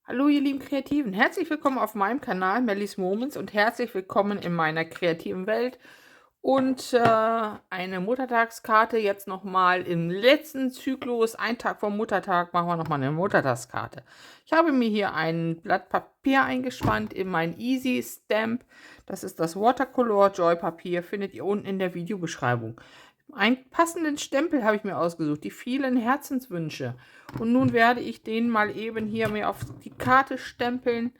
Hallo ihr lieben Kreativen, herzlich willkommen auf meinem Kanal Mellies Moments und herzlich willkommen in meiner kreativen Welt und eine Muttertagskarte jetzt nochmal im letzten Zyklus, einen Tag vor Muttertag, machen wir nochmal eine Muttertagskarte. Ich habe mir hier ein Blatt Papier eingespannt in mein Easy Stamp, das ist das Watercolor Joy Papier, findet ihr unten in der Videobeschreibung. Einen passenden Stempel habe ich mir ausgesucht, die vielen Herzenswünsche. Und nun werde ich den mal eben hier mir auf die Karte stempeln.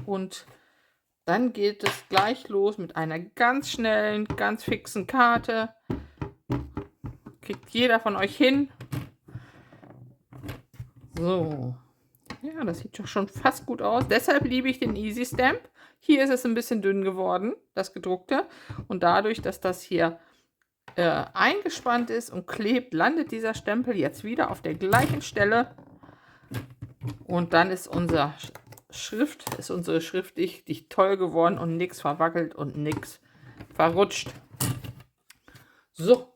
Und dann geht es gleich los mit einer ganz schnellen, ganz fixen Karte. Kriegt jeder von euch hin. So. Ja, das sieht doch schon fast gut aus. Deshalb liebe ich den Easy Stamp. Hier ist es ein bisschen dünn geworden, das gedruckte. Und dadurch, dass das hier eingespannt ist und klebt, landet dieser Stempel jetzt wieder auf der gleichen Stelle. Und dann ist unsere Schrift richtig toll geworden und nichts verwackelt und nichts verrutscht. So.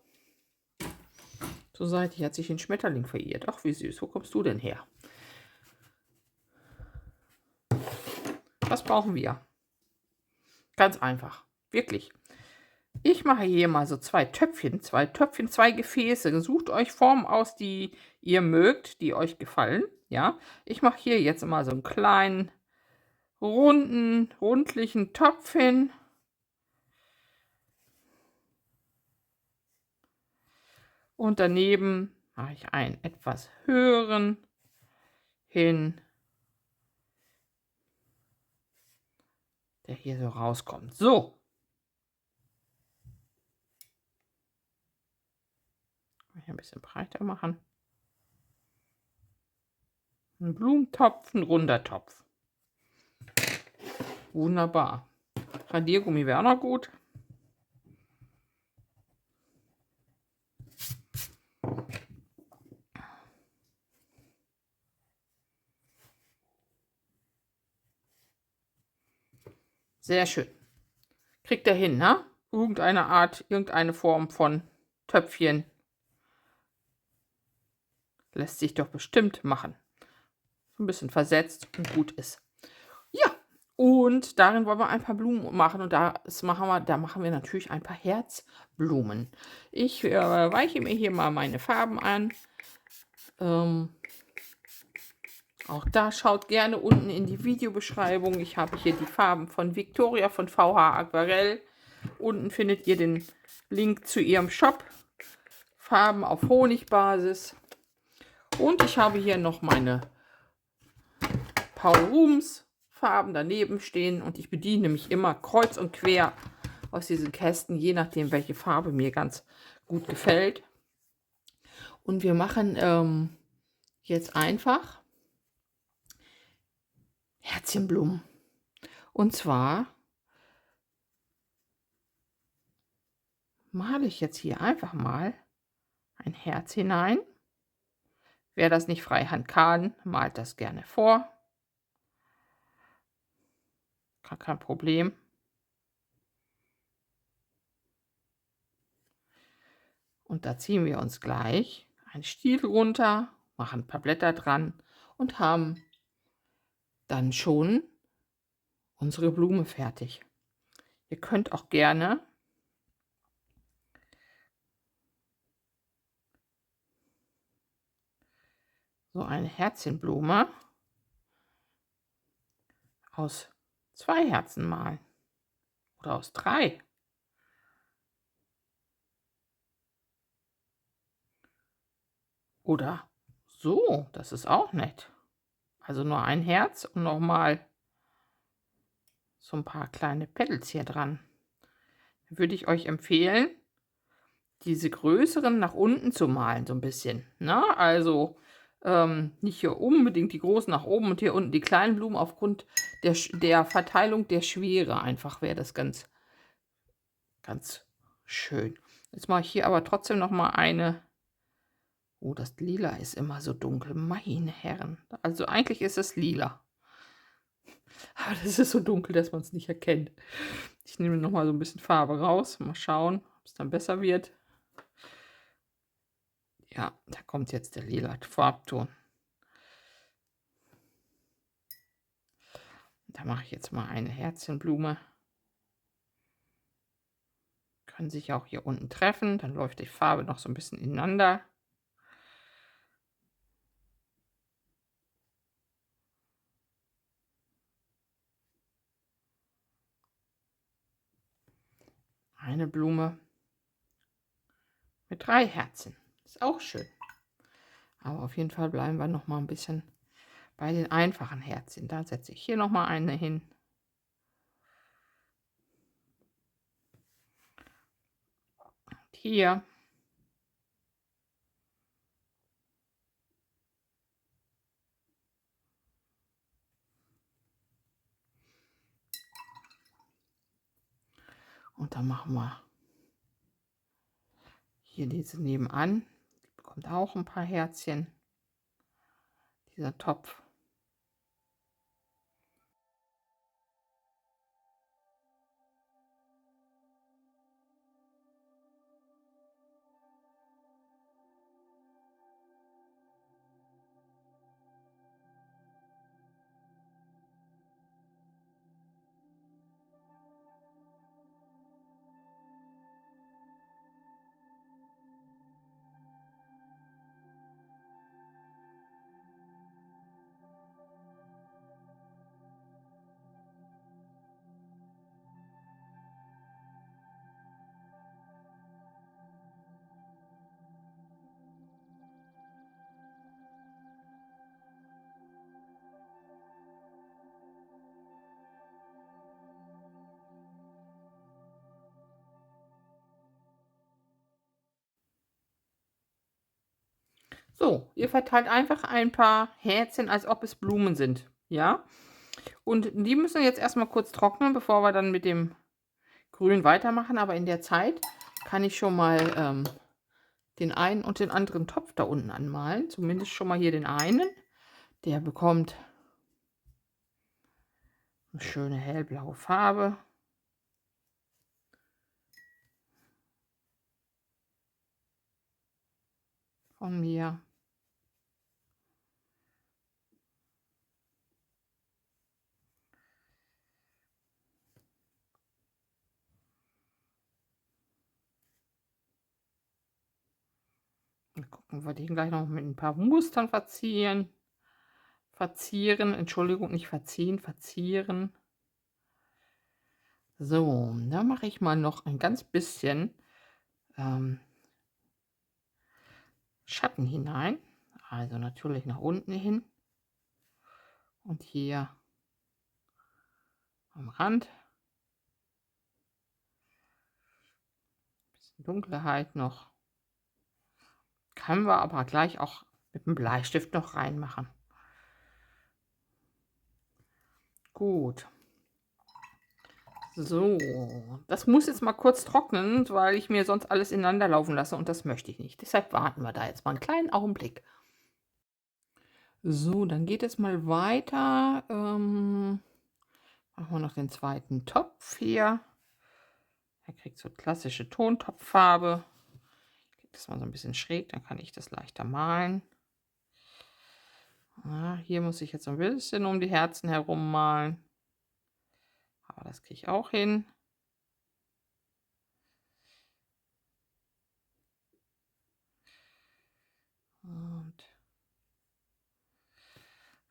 Zur Seite hat sich ein Schmetterling verirrt. Ach, wie süß. Wo kommst du denn her? Was brauchen wir? Ganz einfach. Wirklich. Ich mache hier mal so zwei Töpfchen, zwei Gefäße. Sucht euch Formen aus, die ihr mögt, die euch gefallen. Ja, ich mache hier jetzt mal so einen kleinen, rundlichen Topf hin. Und daneben mache ich einen etwas höheren hin, der hier so rauskommt. So. Ein bisschen breiter machen. Ein Blumentopf, ein runder Topf. Wunderbar. Radiergummi wäre auch noch gut. Sehr schön. Kriegt er hin, ne? Irgendeine Art, irgendeine Form von Töpfchen. Lässt sich doch bestimmt machen. So ein bisschen versetzt und gut ist. Ja, und darin wollen wir ein paar Blumen machen. Und da machen wir natürlich ein paar Herzblumen. Ich weiche mir hier mal meine Farben an. Auch da schaut gerne unten in die Videobeschreibung. Ich habe hier die Farben von Victoria von VH Aquarell. Unten findet ihr den Link zu ihrem Shop. Farben auf Honigbasis. Und ich habe hier noch meine Paul Rubens Farben daneben stehen. Und ich bediene mich immer kreuz und quer aus diesen Kästen, je nachdem, welche Farbe mir ganz gut gefällt. Und wir machen jetzt einfach Herzchenblumen. Und zwar male ich jetzt hier einfach mal ein Herz hinein. Wer das nicht freihand kann, malt das gerne vor. Gar kein Problem. Und da ziehen wir uns gleich einen Stiel runter, machen ein paar Blätter dran und haben dann schon unsere Blume fertig. Ihr könnt auch gerne so eine Herzchenblume aus 2 Herzen malen oder aus 3. Oder so, das ist auch nett. Also nur ein Herz und nochmal so ein paar kleine Petals hier dran. Würde ich euch empfehlen, diese größeren nach unten zu malen, so ein bisschen. Ne? Also nicht hier unbedingt die großen nach oben und hier unten die kleinen Blumen aufgrund der Verteilung der Schwere. Einfach wäre das ganz, ganz schön. Jetzt mache ich hier aber trotzdem noch mal eine. Oh, das Lila ist immer so dunkel. Meine Herren. Also eigentlich ist es lila. Aber das ist so dunkel, dass man es nicht erkennt. Ich nehme noch mal so ein bisschen Farbe raus. Mal schauen, ob es dann besser wird. Ja, da kommt jetzt der lila Farbton. Da mache ich jetzt mal eine Herzchenblume. Können sich auch hier unten treffen, dann läuft die Farbe noch so ein bisschen ineinander. Eine Blume mit 3 Herzen. Ist auch schön. Aber auf jeden Fall bleiben wir noch mal ein bisschen bei den einfachen Herzchen. Da setze ich hier noch mal eine hin. Und hier. Und dann machen wir hier diese nebenan. Die bekommt auch ein paar Herzchen. Dieser Topf. So, ihr verteilt einfach ein paar Herzchen, als ob es Blumen sind, ja? Und die müssen jetzt erst mal kurz trocknen, bevor wir dann mit dem Grün weitermachen. Aber in der Zeit kann ich schon mal den einen und den anderen Topf da unten anmalen. Zumindest schon mal hier den einen. Der bekommt eine schöne hellblaue Farbe. Von mir. Dann gucken wir den gleich noch mit ein paar Mustern verzieren. Entschuldigung, nicht verziehen, verzieren. So, da mache ich mal noch ein ganz bisschen Schatten hinein. Also natürlich nach unten hin. Und hier am Rand. Ein bisschen Dunkelheit noch. Können wir aber gleich auch mit dem Bleistift noch reinmachen. Gut. So, das muss jetzt mal kurz trocknen, weil ich mir sonst alles ineinander laufen lasse und das möchte ich nicht. Deshalb warten wir da jetzt mal einen kleinen Augenblick. So, dann geht es mal weiter. Machen wir noch den zweiten Topf hier. Er kriegt so klassische Tontopffarbe. Ich kriege das mal so ein bisschen schräg, dann kann ich das leichter malen. Ja, hier muss ich jetzt so ein bisschen um die Herzen herum malen. Aber das kriege ich auch hin. Und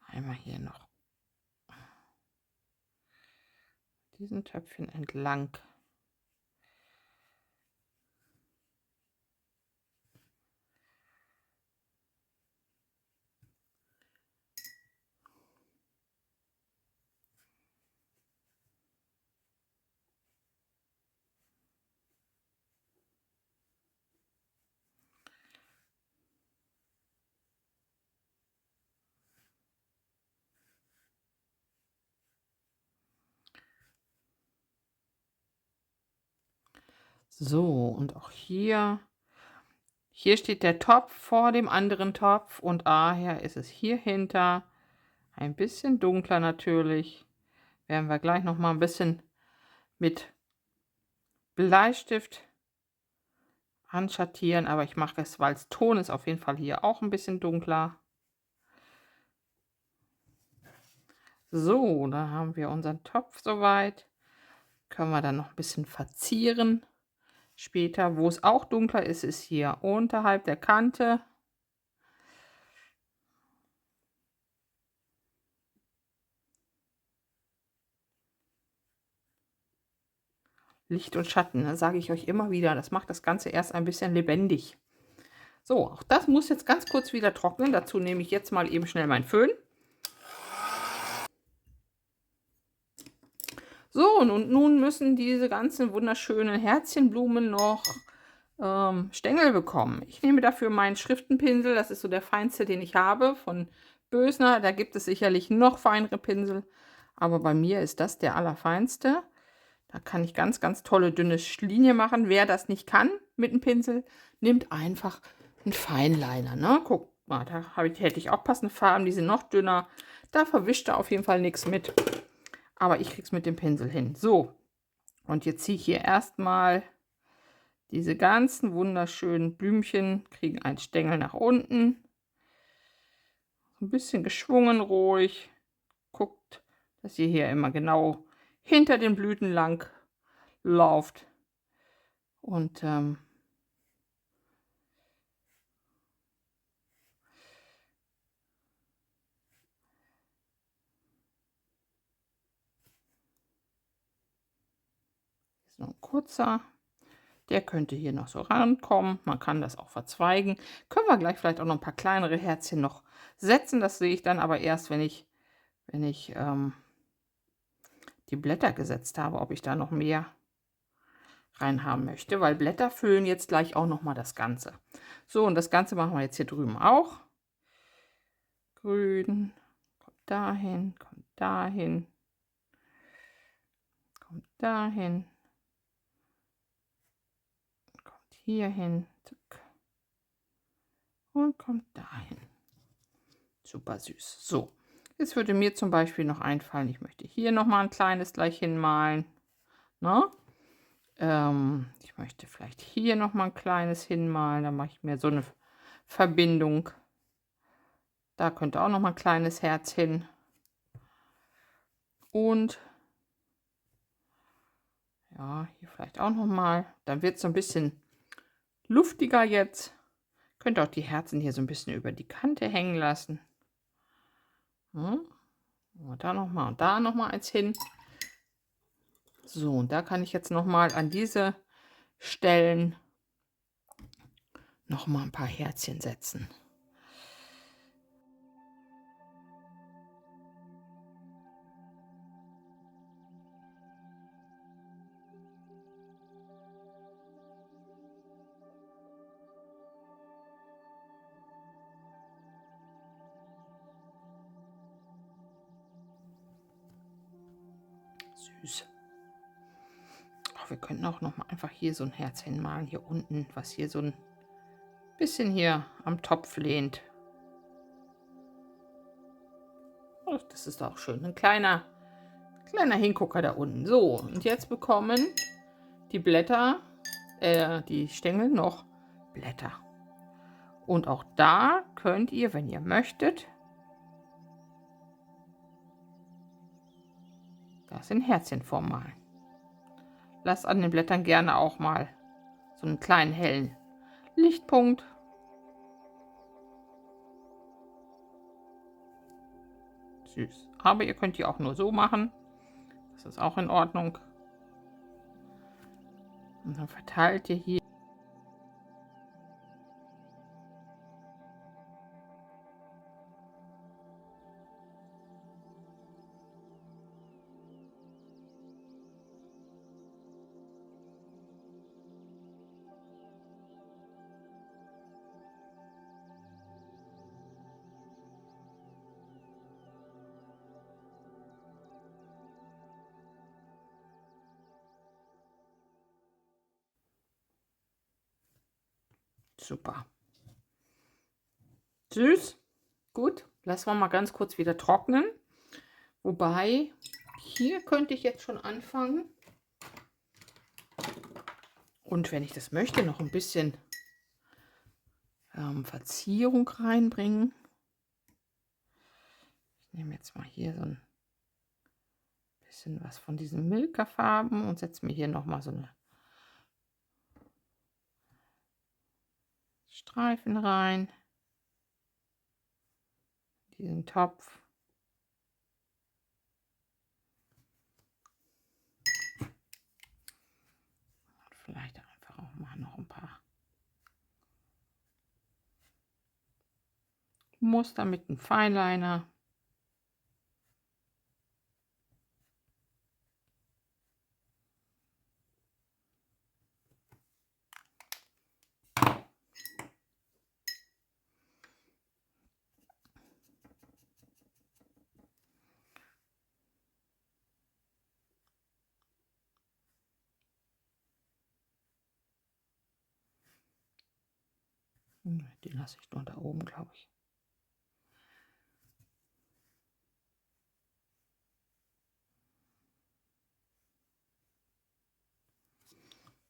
einmal hier noch diesen Töpfchen entlang. So, und auch hier steht der Topf vor dem anderen Topf und daher ist es hier hinter ein bisschen dunkler natürlich. Werden wir gleich noch mal ein bisschen mit Bleistift anschattieren, aber ich mache es, weil es Ton ist, auf jeden Fall hier auch ein bisschen dunkler. So, da haben wir unseren Topf soweit. Können wir dann noch ein bisschen verzieren später. Wo es auch dunkler ist, ist hier unterhalb der Kante. Licht und Schatten, ne, sage ich euch immer wieder. Das macht das Ganze erst ein bisschen lebendig. So, auch das muss jetzt ganz kurz wieder trocknen. Dazu nehme ich jetzt mal eben schnell meinen Föhn. So, und nun müssen diese ganzen wunderschönen Herzchenblumen noch Stängel bekommen. Ich nehme dafür meinen Schriftenpinsel. Das ist so der feinste, den ich habe, von Bösner. Da gibt es sicherlich noch feinere Pinsel, aber bei mir ist das der allerfeinste. Da kann ich ganz, ganz tolle dünne Linien machen. Wer das nicht kann mit einem Pinsel, nimmt einfach einen Feinliner. Ne? Guck mal, da hätte ich auch passende Farben, die sind noch dünner. Da verwischt er auf jeden Fall nichts mit. Aber ich krieg's mit dem Pinsel hin. So, und jetzt ziehe ich hier erstmal diese ganzen wunderschönen Blümchen, kriegen einen Stängel nach unten. Ein bisschen geschwungen ruhig. Guckt, dass ihr hier immer genau hinter den Blüten lang lauft. Und ist noch ein kurzer. Der könnte hier noch so rankommen. Man kann das auch verzweigen. Können wir gleich vielleicht auch noch ein paar kleinere Herzchen noch setzen. Das sehe ich dann aber erst, wenn ich die Blätter gesetzt habe, ob ich da noch mehr rein haben möchte, weil Blätter füllen jetzt gleich auch noch mal das Ganze. So, und das Ganze machen wir jetzt hier drüben auch. Grün, kommt dahin, kommt dahin, kommt dahin, kommt hier hin, und kommt dahin. Super süß. So, jetzt würde mir zum Beispiel noch einfallen, ich möchte hier noch mal ein kleines gleich hinmalen. Ne? Ich möchte vielleicht hier noch mal ein kleines hinmalen. Dann mache ich mir so eine Verbindung. Da könnte auch noch mal ein kleines Herz hin. Und ja, hier vielleicht auch noch mal. Dann wird es so ein bisschen luftiger jetzt. Könnt auch die Herzen hier so ein bisschen über die Kante hängen lassen. Und da noch mal und da noch mal eins hin. So, und da kann ich jetzt noch mal an diese Stellen noch mal ein paar Herzchen setzen. Süß. Ach, wir könnten auch noch mal einfach hier so ein Herz hinmalen, hier unten, was hier so ein bisschen hier am Topf lehnt. Oh, das ist auch schön. Ein kleiner Hingucker da unten. So, und jetzt bekommen die Blätter, die Stängel noch Blätter. Und auch da könnt ihr, wenn ihr möchtet, das in Herzchenform malen. Lasst an den Blättern gerne auch mal so einen kleinen hellen Lichtpunkt. Süß. Aber ihr könnt die auch nur so machen. Das ist auch in Ordnung. Und dann verteilt ihr hier. Super. Süß. Gut. Lassen wir mal ganz kurz wieder trocknen. Wobei, hier könnte ich jetzt schon anfangen. Und wenn ich das möchte, noch ein bisschen Verzierung reinbringen. Ich nehme jetzt mal hier so ein bisschen was von diesen Milka-Farben und setze mir hier nochmal so eine Streifen rein. Diesen Topf. Und vielleicht einfach auch mal noch ein paar Muster mit einem Fineliner. Die lasse ich nur da oben, glaube ich.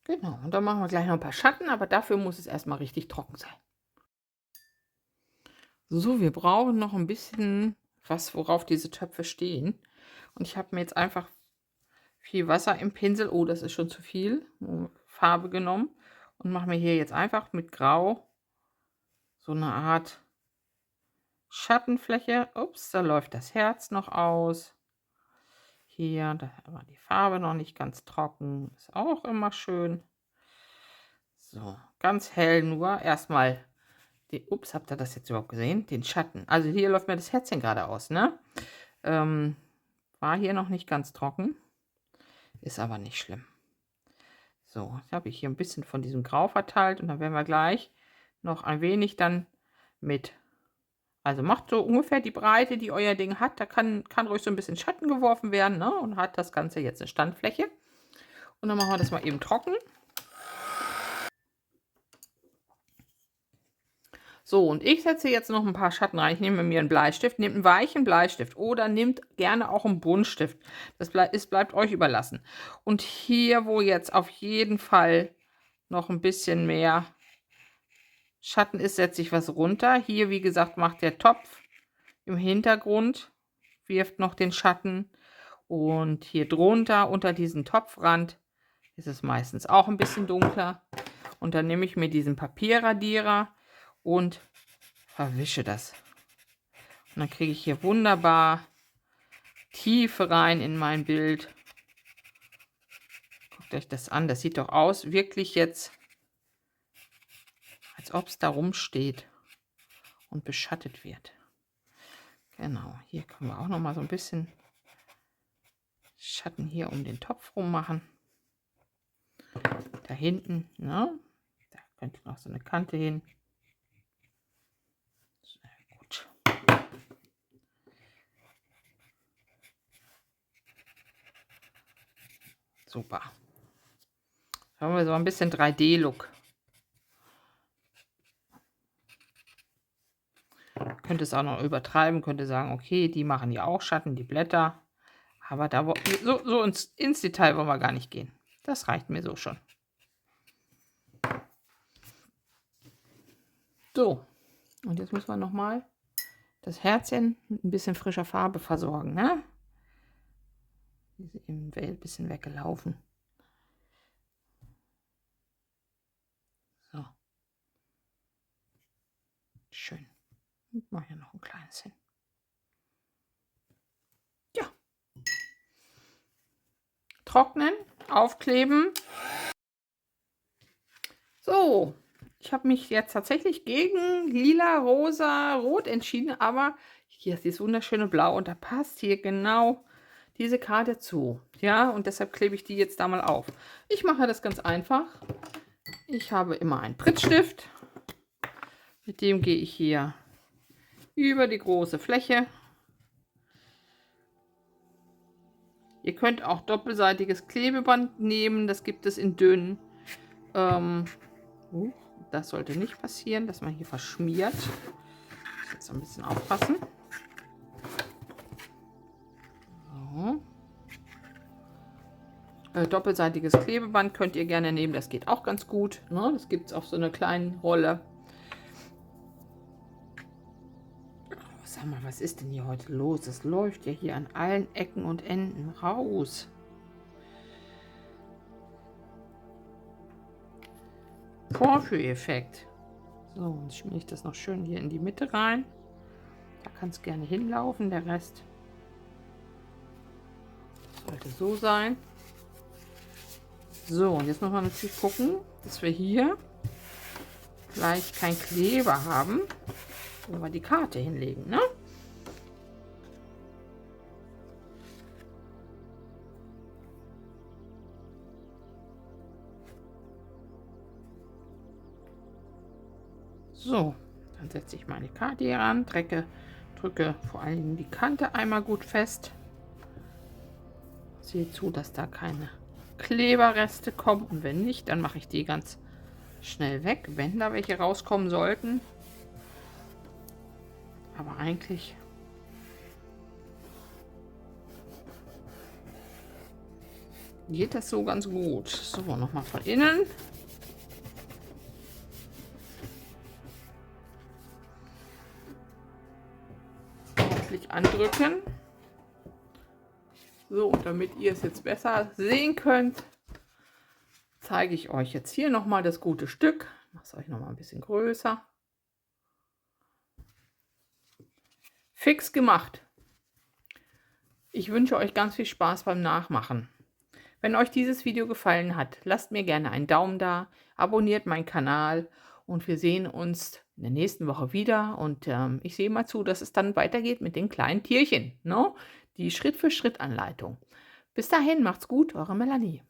Genau, und dann machen wir gleich noch ein paar Schatten, aber dafür muss es erstmal richtig trocken sein. So, wir brauchen noch ein bisschen was, worauf diese Töpfe stehen. Und ich habe mir jetzt einfach viel Wasser im Pinsel, oh, das ist schon zu viel, Farbe genommen und mache mir hier jetzt einfach mit Grau so eine Art Schattenfläche. Ups, da läuft das Herz noch aus. Hier, da war die Farbe noch nicht ganz trocken, ist auch immer schön. So, ganz hell nur. Erstmal, ups, habt ihr das jetzt überhaupt gesehen? Den Schatten. Also hier läuft mir das Herzchen gerade aus, ne? War hier noch nicht ganz trocken. Ist aber nicht schlimm. So, jetzt habe ich hier ein bisschen von diesem Grau verteilt und dann werden wir gleich noch ein wenig dann mit, also macht so ungefähr die Breite, die euer Ding hat. Da kann ruhig so ein bisschen Schatten geworfen werden, ne? Und hat das Ganze jetzt eine Standfläche. Und dann machen wir das mal eben trocken. So, und ich setze jetzt noch ein paar Schatten rein. Ich nehme mir einen Bleistift, nehmt einen weichen Bleistift oder nehmt gerne auch einen Buntstift. Das bleibt euch überlassen. Und hier, wo jetzt auf jeden Fall noch ein bisschen mehr Schatten ist, setze ich was runter. Hier, wie gesagt, macht der Topf im Hintergrund, wirft noch den Schatten. Und hier drunter, unter diesem Topfrand, ist es meistens auch ein bisschen dunkler. Und dann nehme ich mir diesen Papierradierer und verwische das. Und dann kriege ich hier wunderbar Tiefe rein in mein Bild. Guckt euch das an, das sieht doch aus, wirklich jetzt, als ob es da rumsteht und beschattet wird. Genau, hier können wir auch noch mal so ein bisschen Schatten hier um den Topf rum machen. Da hinten, ne? Da könnte noch so eine Kante hin. Sehr gut. Super. Dann haben wir so ein bisschen 3D-Look. Könnte es auch noch übertreiben, könnte sagen, okay, die machen ja auch Schatten, die Blätter. Aber da so ins Detail wollen wir gar nicht gehen. Das reicht mir so schon. So, und jetzt müssen wir nochmal das Herzchen mit ein bisschen frischer Farbe versorgen. Ne? Die ist eben ein bisschen weggelaufen. So. Schön. Ich mache hier noch ein kleines hin. Ja. Trocknen, aufkleben. So, ich habe mich jetzt tatsächlich gegen lila, rosa, rot entschieden, aber hier ist dieses wunderschöne Blau und da passt hier genau diese Karte zu. Ja, und deshalb klebe ich die jetzt da mal auf. Ich mache das ganz einfach. Ich habe immer einen Prittstift. Mit dem gehe ich hier über die große Fläche. Ihr könnt auch doppelseitiges Klebeband nehmen. Das gibt es in dünn. Das sollte nicht passieren, dass man hier verschmiert. Ich muss jetzt ein bisschen aufpassen. So. Doppelseitiges Klebeband könnt ihr gerne nehmen. Das geht auch ganz gut. Ne? Das gibt es auf so einer kleinen Rolle. Was Sag mal, was ist denn hier heute los? Es läuft ja hier an allen Ecken und Enden raus. Vorführeffekt. So, jetzt schmiere ich das noch schön hier in die Mitte rein. Da kann es gerne hinlaufen, der Rest sollte so sein. So, und jetzt muss man natürlich gucken, dass wir hier gleich kein Kleber haben, wo wir die Karte hinlegen, ne? So, dann setze ich meine Karte hier ran, drücke vor allen Dingen die Kante einmal gut fest. Sehe zu, dass da keine Kleberreste kommen, und wenn nicht, dann mache ich die ganz schnell weg, wenn da welche rauskommen sollten. Aber eigentlich geht das so ganz gut. So, nochmal von innen. Ordentlich andrücken. So, und damit ihr es jetzt besser sehen könnt, zeige ich euch jetzt hier nochmal das gute Stück. Ich mache es euch nochmal ein bisschen größer. Fix gemacht. Ich wünsche euch ganz viel Spaß beim Nachmachen. Wenn euch dieses Video gefallen hat, lasst mir gerne einen Daumen da, abonniert meinen Kanal und wir sehen uns in der nächsten Woche wieder. Und ich sehe mal zu, dass es dann weitergeht mit den kleinen Tierchen, ne? Die Schritt-für-Schritt-Anleitung. Bis dahin, macht's gut, eure Melanie.